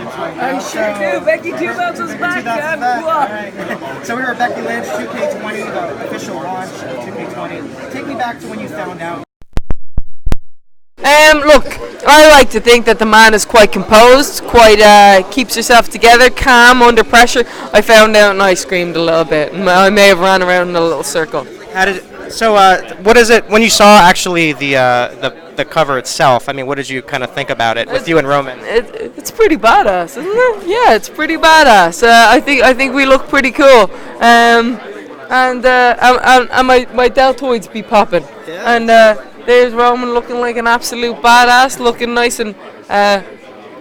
I sure do. Becky 2000's back, man. Right. So we were at Becky Lynch, 2K20, the official launch of 2K20. Take me back to when you found out. Look, I like to think that the man is quite composed, quite keeps herself together, calm under pressure. I found out and I screamed a little bit. I may have ran around in a little circle. What is it when you saw actually the cover itself? I mean, what did you kind of think about it with you and Roman? It's pretty badass, isn't it? Yeah, it's pretty badass. I think we look pretty cool. And my deltoids be popping. Yeah. And there's Roman looking like an absolute badass, looking nice and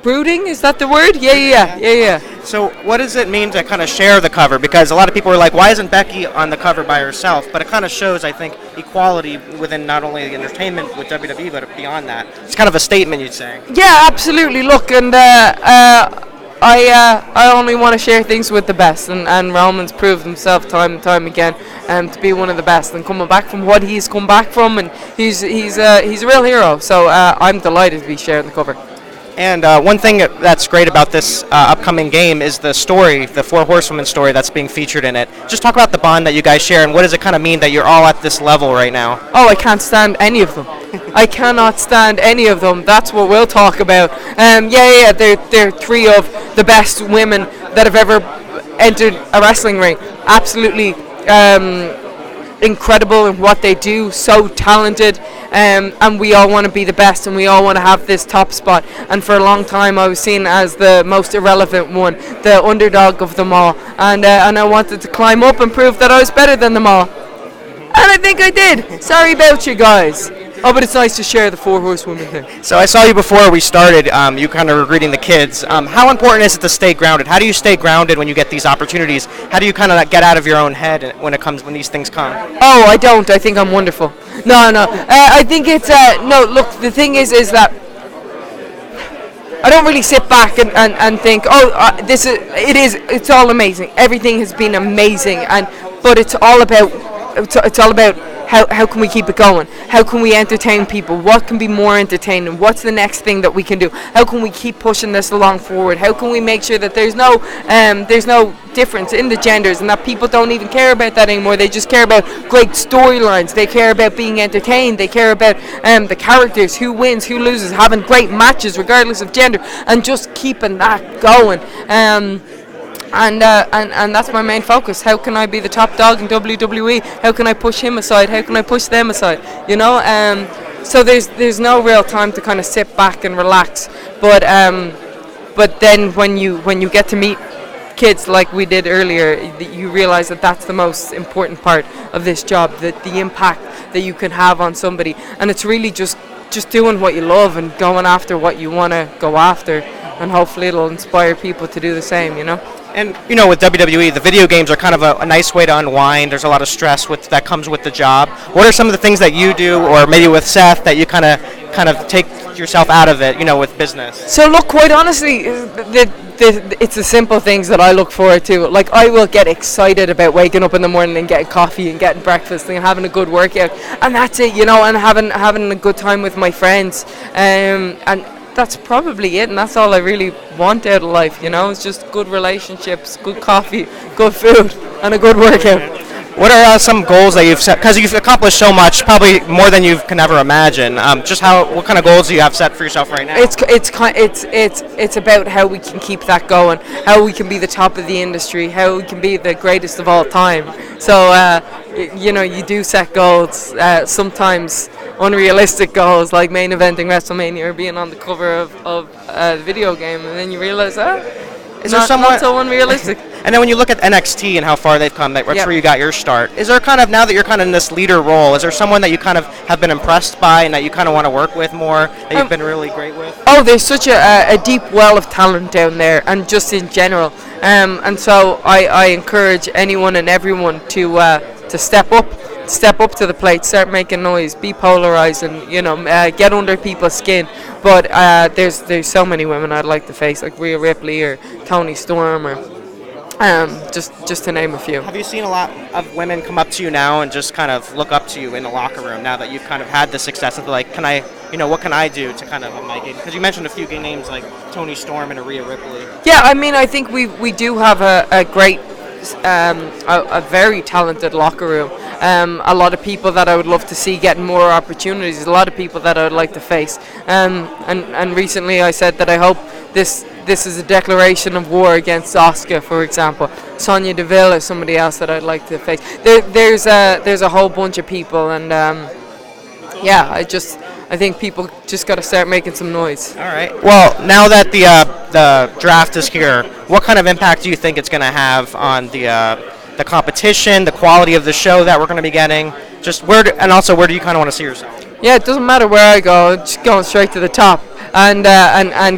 brooding. Is that the word? Yeah. So what does it mean to kind of share the cover? Because a lot of people are like, why isn't Becky on the cover by herself? But it kind of shows, I think, equality within not only the entertainment with WWE, but beyond that. It's kind of a statement, you'd say. Yeah, absolutely. Look, and I only want to share things with the best, and Roman's proved himself time and time again to be one of the best, and coming back from what he's come back from, and he's a real hero. So I'm delighted to be sharing the cover. And one thing that's great about this upcoming game is the story, the Four Horsewomen story that's being featured in it. Just talk about the bond that you guys share, and what does it kind of mean that you're all at this level right now? Oh, I can't stand any of them. I cannot stand any of them. That's what we'll talk about. They're three of the best women that have ever entered a wrestling ring. Absolutely incredible in what they do, so talented, and we all want to be the best, and we all want to have this top spot. And for a long time I was seen as the most irrelevant one, the underdog of them all, and I wanted to climb up and prove that I was better than them all, and I think I did. Sorry about you guys. Oh, but it's nice to share the Four Horsewomen thing. So I saw you before we started. You kind of were greeting the kids. How important is it to stay grounded? How do you stay grounded when you get these opportunities? How do you kind of get out of your own head when these things come? Oh, I don't. I think I'm wonderful. No. I think it's no. Look, the thing is that I don't really sit back and think, it's all amazing. Everything has been amazing, but it's all about how can we keep it going? How can we entertain people? What can be more entertaining? What's the next thing that we can do? How can we keep pushing this along forward? How can we make sure that there's no difference in the genders, and that people don't even care about that anymore? They just care about great storylines. They care about being entertained. They care about the characters, who wins, who loses, having great matches regardless of gender, and just keeping that going. And that's my main focus. How can I be the top dog in WWE? How can I push him aside? How can I push them aside? You know. So there's no real time to kind of sit back and relax. But then when you get to meet kids like we did earlier, you realize that that's the most important part of this job. That the impact that you can have on somebody, and it's really just doing what you love and going after what you want to go after, and hopefully it'll inspire people to do the same. You know. And with WWE, the video games are kind of a nice way to unwind. There's a lot of stress that comes with the job. What are some of the things that you do, or maybe with Seth, that you kind of take yourself out of it, with business? So look, quite honestly, it's the simple things that I look forward to. Like, I will get excited about waking up in the morning and getting coffee and getting breakfast and having a good workout, and that's it, and having a good time with my friends, and that's probably it, and that's all I really want out of life. It's just good relationships, good coffee, good food, and a good workout. What are some goals that you've set? Because you've accomplished so much, probably more than you can ever imagine. What kind of goals do you have set for yourself right now? It's about how we can keep that going, how we can be the top of the industry, how we can be the greatest of all time. So you do set goals, sometimes unrealistic goals, like main eventing WrestleMania or being on the cover of the video game, and then you realize not so unrealistic. And then when you look at NXT and how far they've come, that's where you got your start. Is there now that you're kind of in this leader role, is there someone that you kind of have been impressed by and that you kind of want to work with more, that you've been really great with? Oh, there's such a deep well of talent down there, and just in general. And so I encourage anyone and everyone to step up to the plate, start making noise, be polarized, and get under people's skin. But there's so many women I'd like to face, like Rhea Ripley or Toni Storm or Just to name a few. Have you seen a lot of women come up to you now and just kind of look up to you in the locker room now that you've kind of had the success of like, can I, what can I do to kind of up my game? Because you mentioned a few names like Tony Storm and Rhea Ripley. Yeah, I mean, I think we do have a great, a very talented locker room. A lot of people that I would love to see getting more opportunities. A lot of people that I would like to face. And recently I said that I hope this is a declaration of war against Asuka, for example. Sonya Deville is somebody else that I'd like to face. There's a whole bunch of people, and yeah, I think people just got to start making some noise. All right. Well, now that the draft is here, what kind of impact do you think it's going to have on the competition, the quality of the show that we're going to be getting? Just where do you kind of want to see yourself? Yeah, it doesn't matter where I go, just going straight to the top, and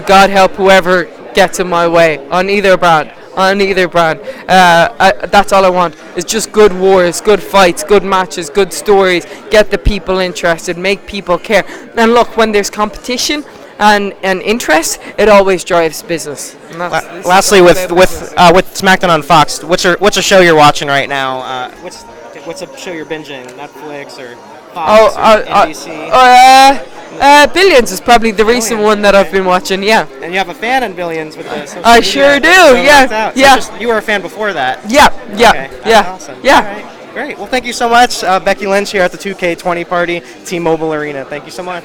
God help whoever gets in my way on either brand. That's all I want. It's just good wars, good fights, good matches, good stories. Get the people interested, make people care. And look, when there's competition and interest, it always drives business. Lastly, with SmackDown on Fox, what's a show you're watching right now? What's a show you're binging? Netflix or Fox or NBC? Billions is probably the recent one that I've been watching. Yeah. And you have a fan in Billions with this. I sure do. Yeah. You were a fan before that. Yeah. Okay, Yeah. Awesome. Yeah. All right. Great. Well, thank you so much, Becky Lynch here at the 2K20 party, T-Mobile Arena. Thank you so much.